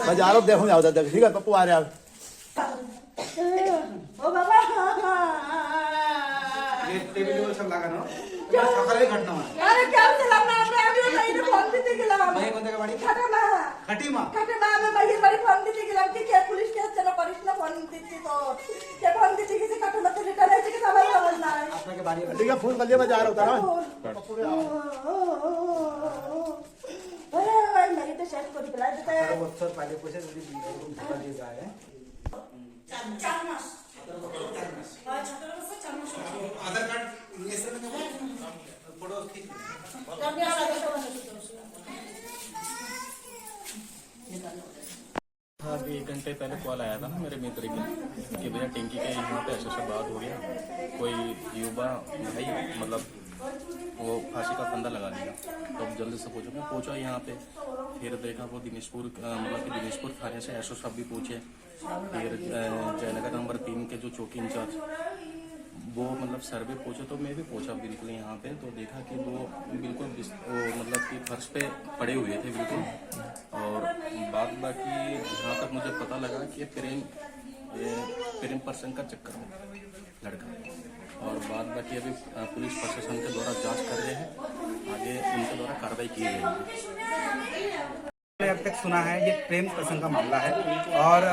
मैं जा रहा हूँ, देखो जाओ देख, ठीक है पप्पू आ रहे हैं। ओ बाबा ये टेबल सब लगा ना सकाळी घटना अरे क्या चला ना अभी नहीं फोन देते गेला भाई कोणत्या गाडी खटमा में भाई बड़ी फोन देते गेला कि क्या पुलिस केस चला परिश्रम फोन देते तो क्या फोन देते किसी खटमा से रिटर्न है कि सवाल समझना है आपने के बारी ठीक है फोन कर लिया, मैं जा रहा हूँ ना। अरे भाई मेरी तो शर्ट को दिखला देता है वो सब पहले पूछे जल्दी निकल दे जाए 4 मास आधार कार्ड ये सब में फोटो खींच अभी 1 घंटे पहले कॉल आया था ना मेरे मित्र की कि भैया टिंकी के यहाँ पे ऐसा बात हो गया, कोई युवा भाई मतलब वो फांसी का फंदा लगा लिया। तो अब जल्दी से पूछो, मैं पहुंचा यहाँ पे, फिर देखा वो दिनेशपुर मतलब कि दिनेशपुर थाने से एसओ साहब भी पूछे, फिर जयनगर नंबर 3 के जो चौकी इंचार्ज वो मतलब सर भी पूछे, तो मैं भी पूछा बिल्कुल यहाँ पे, तो देखा कि वो बिल्कुल मतलब कि फर्श पे पड़े हुए थे बिल्कुल। और बात बाकी जहाँ तक मुझे पता लगा कि प्रेम प्रसंग का चक्कर में लड़का, और बाद बाकी अभी पुलिस प्रशासन के द्वारा जांच कर रहे हैं, आगे उनके द्वारा कार्रवाई की गई है। अब तक सुना है ये प्रेम प्रसंग का मामला है, और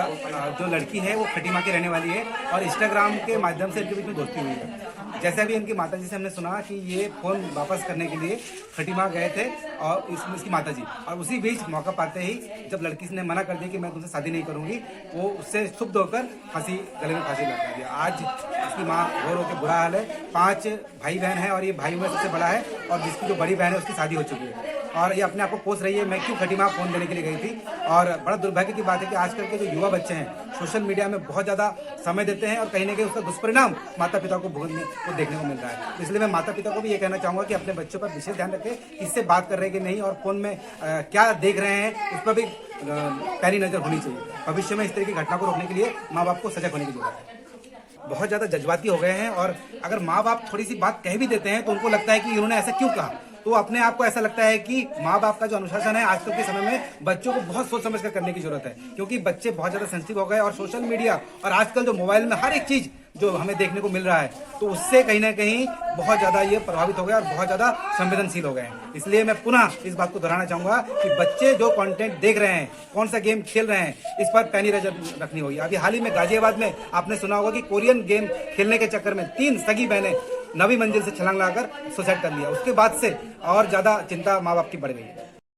जो लड़की है वो खटीमा की रहने वाली है और इंस्टाग्राम के माध्यम से इनके बीच में दोस्ती हुई है। जैसे अभी इनकी माताजी से हमने सुना कि ये फोन वापस करने के लिए खटीमा गए थे और इसकी माताजी, और उसी बीच मौका पाते ही जब लड़की ने मना कर दिया कि मैं तुमसे शादी नहीं करूंगी, वो उससे क्षुब्ध होकर गले में फांसी लगा दिया। आज इसकी माँ रो के बुरा हाल है। 5 भाई बहन है और ये भाई में सबसे बड़ा है, और जिसकी जो बड़ी बहन है उसकी शादी हो चुकी है, और ये अपने आप को कोस रही है मैं क्यों खटीमा फोन देने के लिए गई थी। और बड़ा दुर्भाग्य की बात है कि आजकल के जो युवा बच्चे हैं सोशल मीडिया में बहुत ज़्यादा समय देते हैं, और कहीं ना कहीं उसका दुष्परिणाम माता पिता को भुगतने को देखने को मिल रहा है। इसलिए मैं माता पिता को भी ये कहना चाहूँगा कि अपने बच्चों पर विशेष ध्यान रखें, किससे बात कर रहे हैं कि नहीं, और फोन में क्या देख रहे हैं उस पर भी पैनी नज़र होनी चाहिए। भविष्य में इस तरह की घटना को रोकने के लिए माँ बाप को सजग होने की जरूरत है। बहुत ज़्यादा जज्बाती हो गए हैं, और अगर माँ बाप थोड़ी सी बात कह भी देते हैं तो उनको लगता है कि इन्होंने ऐसा क्यों कहा, तो अपने आप को ऐसा लगता है कि माँ बाप का जो अनुशासन है आजकल के समय में बच्चों को बहुत सोच समझ कर करने की जरूरत है, क्योंकि बच्चे बहुत ज़्यादा सेंसिटिव हो गए, और सोशल मीडिया और आजकल जो मोबाइल में हर एक चीज़ जो हमें देखने को मिल रहा है, तो उससे कहीं ना कहीं बहुत ज़्यादा ये प्रभावित हो गए और बहुत ज़्यादा संवेदनशील हो गए हैं। इसलिए मैं पुनः इस बात को दोहराना चाहूँगा कि बच्चे जो कंटेंट देख रहे हैं, कौन सा गेम खेल रहे हैं, इस पर पैनी नजर रखनी होगी। अभी हाल ही में गाजियाबाद में आपने सुना होगा कि कोरियन गेम खेलने के चक्कर में 3 सगी बहनें 9वीं मंजिल से छलांग लगाकर सुसाइड कर लिया। उसके बाद से और ज़्यादा चिंता माँ बाप की बढ़ गई।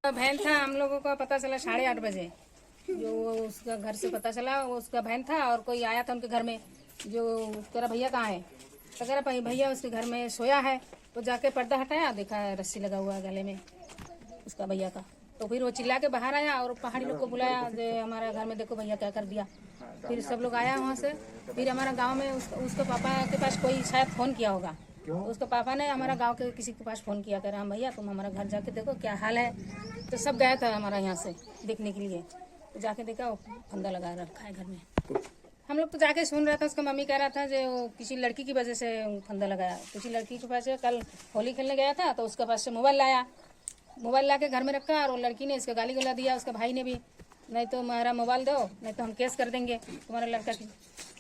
बहन था, हम लोगों को पता चला 8:30 बजे, जो उसका घर से पता चला वो उसका बहन था, और कोई आया था उनके घर में, जो कह रहा भैया कहाँ है, तो कह रहा भैया उसके घर में सोया है। तो जाके पर्दा हटाया, देखा रस्सी लगा हुआ गले में उसका भैया का। तो फिर वो चिल्ला के बाहर आया और पहाड़ी लोग को बुलाया, जो हमारा घर में देखो भैया क्या कर दिया। फिर सब लोग आया वहाँ से। फिर हमारा गांव में उसके पापा के पास कोई शायद फ़ोन किया होगा, तो उसके पापा ने हमारा गांव के किसी के पास फ़ोन किया, कह रहा भैया तुम हमारा घर जाके देखो क्या हाल है। तो सब गया था हमारा यहाँ से देखने के लिए, तो जाके देखा वो फंदा लगा रखा है घर में। हम लोग तो जाके सुन रहा था, उसका मम्मी कह रहा था जो वो किसी लड़की की वजह से फंदा लगाया। किसी लड़की के पास से कल होली खेलने गया था, तो उसके पास से मोबाइल लाया, मोबाइल ला के घर में रखा, और वो लड़की ने इसका गाली गला दिया, उसका भाई ने भी, नहीं तो हमारा मोबाइल दो नहीं तो हम केस कर देंगे तुम्हारा लड़का की।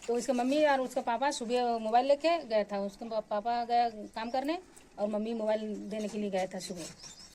तो उसका मम्मी और उसका पापा सुबह मोबाइल लेके गया था, उसका पापा गया काम करने और मम्मी मोबाइल देने के लिए गया था सुबह।